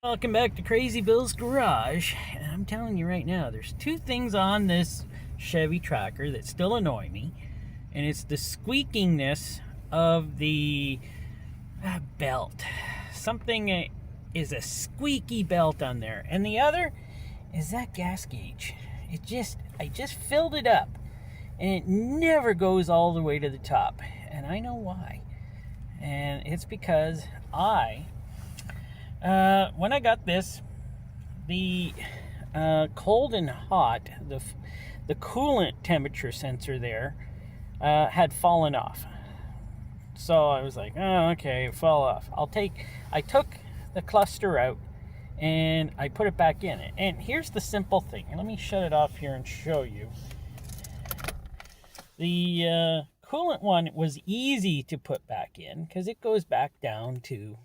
Welcome back to Crazy Bill's Garage. And I'm telling you right now, there's two things on this Chevy Tracker that still annoy me. And it's the squeakiness of the belt. Something is a squeaky belt on there. And the other is that gas gauge. I just filled it up. And it never goes all the way to the top. And I know why. And it's because when I got this, the cold and hot, the coolant temperature sensor there had fallen off. So I was like, oh, okay, it fell off. I took the cluster out and I put it back in. And here's the simple thing. Let me shut it off here and show you. The coolant one was easy to put back in because it goes back down to,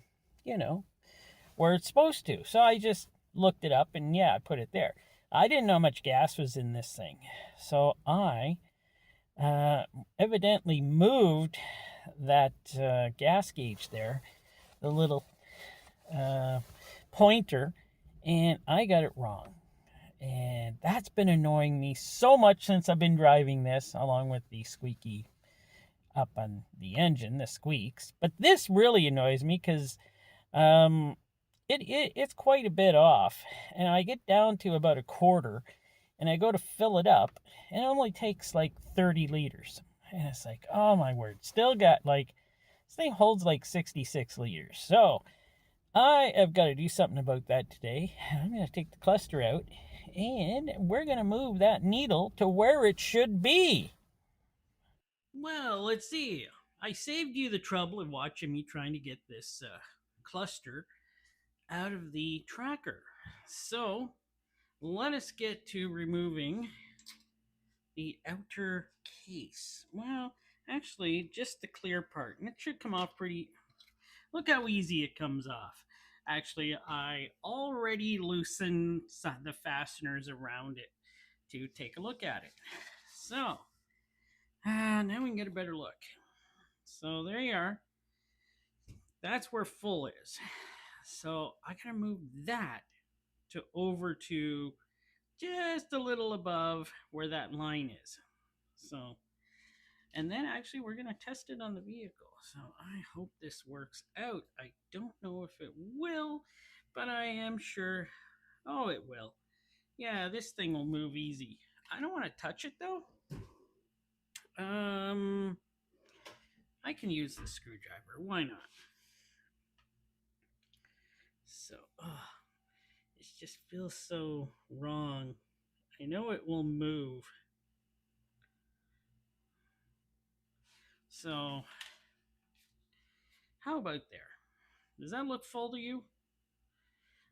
where it's supposed to. So I just looked it up and I put it there. I didn't know how much gas was in this thing. So I evidently moved that gas gauge there, the little pointer, and I got it wrong. And that's been annoying me so much since I've been driving this, along with the squeaky up on the engine, the squeaks. But this really annoys me because it's quite a bit off. And I get down to about a quarter, and I go to fill it up, and it only takes like 30 liters. And it's like, oh my word, still got this thing holds like 66 liters. So I have got to do something about that today. I'm going to take the cluster out, and we're going to move that needle to where it should be. Well, let's see. I saved you the trouble of watching me trying to get this cluster out of the tracker. So let us get to removing the outer case. Well, actually, just the clear part. And it should come off pretty... Look how easy it comes off. Actually, I already loosened the fasteners around it to take a look at it. So, now we can get a better look. So there you are. That's where full is. So I gotta move that over to just a little above where that line is. So, and then actually we're gonna test it on the vehicle. So I hope this works out. I don't know if it will, but I am sure. Oh, it will. Yeah, this thing will move easy. I don't want to touch it though. I can use the screwdriver. Why not? So, it just feels so wrong. I know it will move. So, how about there? Does that look full to you?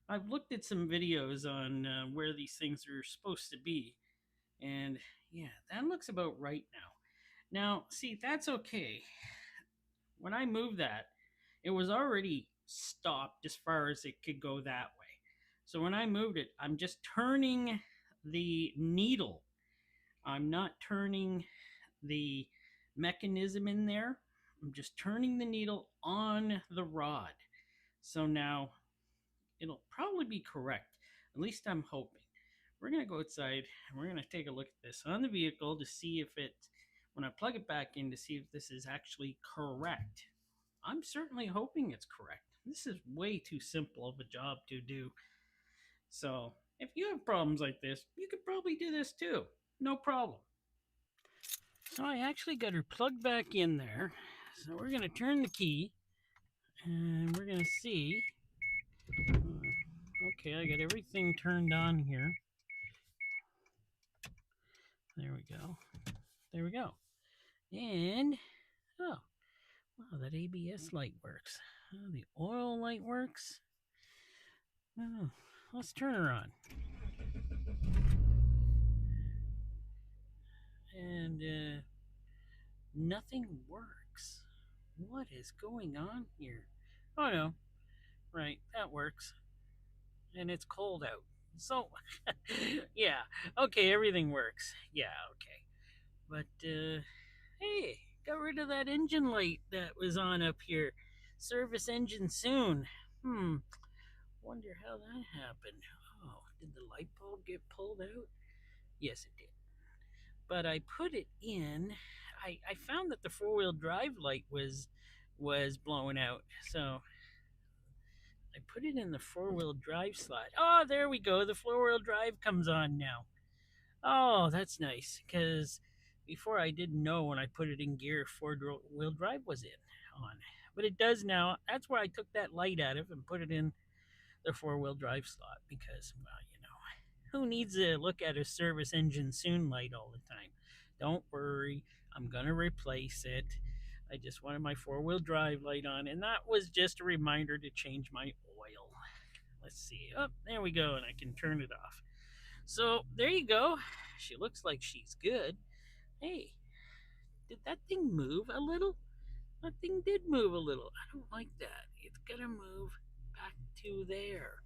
I've looked at some videos on where these things are supposed to be, and yeah, that looks about right now. Now, see, that's okay. When I moved that, it was already stopped as far as it could go that way. So when I moved it, I'm just turning the needle. I'm not turning the mechanism in there. I'm just turning the needle on the rod. So now it'll probably be correct. At least I'm hoping. We're going to go outside and we're going to take a look at this on the vehicle to see if when I plug it back in, to see if this is actually correct. I'm certainly hoping it's correct. This is way too simple of a job to do. So if you have problems like this, you could probably do this too. No problem. So I actually got her plugged back in there. So we're going to turn the key and we're going to see. Okay, I got everything turned on here. There we go. There we go. And, oh, wow, that ABS light works. Oh, the oil light works. Oh, let's turn her on. And nothing works. What is going on here? Oh no, right, that works. And it's cold out. So, yeah, okay, everything works. Yeah, okay. But, hey, got rid of that engine light that was on up here. Service engine soon. Wonder how that happened. Oh, did the light bulb get pulled out? Yes, it did. But I put it in. I found that the four-wheel drive light was blowing out. So I put it in the four-wheel drive slot. Oh, there we go. The four-wheel drive comes on now. Oh, that's nice, because before I didn't know when I put it in gear, four-wheel drive was on. But it does now. That's where I took that light out of and put it in the four-wheel drive slot because, well, who needs to look at a service engine soon light all the time? Don't worry, I'm going to replace it. I just wanted my four-wheel drive light on, and that was just a reminder to change my oil. Let's see. Oh, there we go, and I can turn it off. So there you go. She looks like she's good. Hey, did that thing move a little? That thing did move a little. I don't like that. It's gonna move back to there.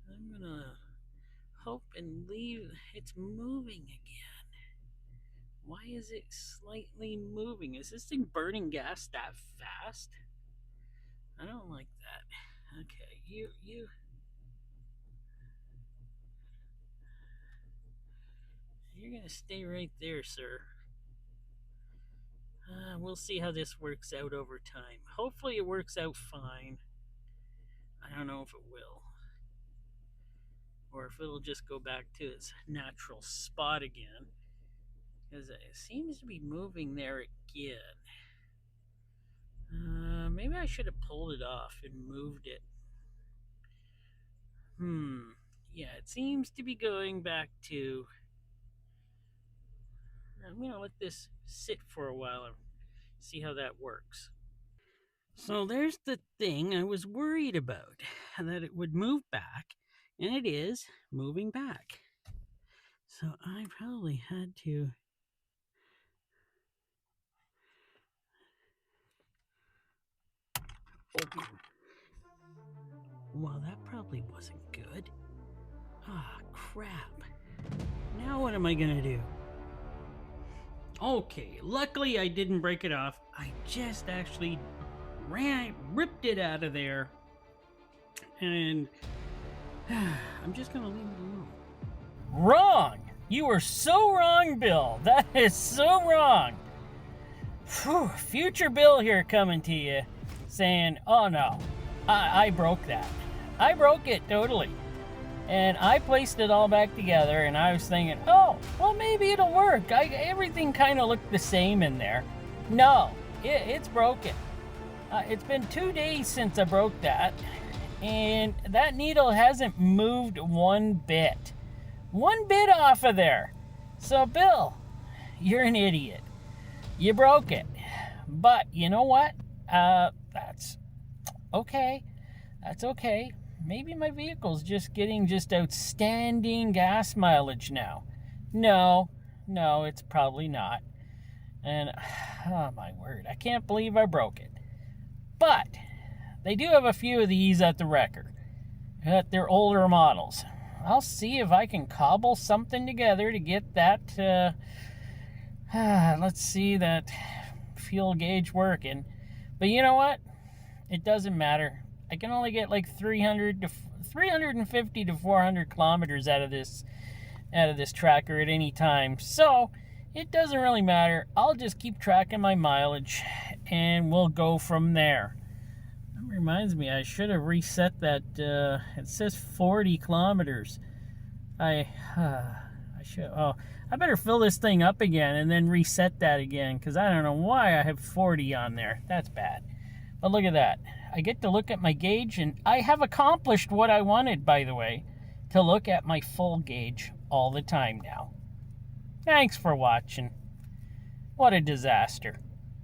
I'm gonna hope and leave. It's moving again. Why is it slightly moving? Is this thing burning gas that fast? I don't like that. Okay, you're gonna stay right there, sir. We'll see how this works out over time. Hopefully it works out fine. I don't know if it will. Or if it'll just go back to its natural spot again. Because it seems to be moving there again. Maybe I should have pulled it off and moved it. Yeah, it seems to be going back to... I'm going to let this sit for a while and see how that works. So there's the thing I was worried about, that it would move back, and it is moving back. So I probably had to... open. Well, that probably wasn't good. Ah, crap. Now what am I gonna do? Okay, luckily I didn't break it off. I just actually ripped it out of there. And I'm just gonna leave it alone. Wrong! You were so wrong, Bill. That is so wrong. Whew, future Bill here coming to you saying, oh no, I broke that. I broke it totally. And I placed it all back together, and I was thinking, oh, well, maybe it'll work. Everything kind of looked the same in there. No, it's broken. It's been 2 days since I broke that, and that needle hasn't moved one bit. One bit off of there. So, Bill, you're an idiot. You broke it. But you know what? That's okay. That's okay. Maybe my vehicle's just getting outstanding gas mileage now. No, it's probably not. And, oh my word, I can't believe I broke it. But they do have a few of these at the wrecker, at their older models. I'll see if I can cobble something together to get that, let's see, that fuel gauge working. But you know what? It doesn't matter. I can only get like 350 to 400 kilometers out of this tracker at any time. So it doesn't really matter. I'll just keep tracking my mileage and we'll go from there. That reminds me, I should have reset that. It says 40 kilometers. I better fill this thing up again and then reset that again, because I don't know why I have 40 on there. That's bad. But look at that. I get to look at my gauge, and I have accomplished what I wanted, by the way, to look at my full gauge all the time now. Thanks for watching. What a disaster.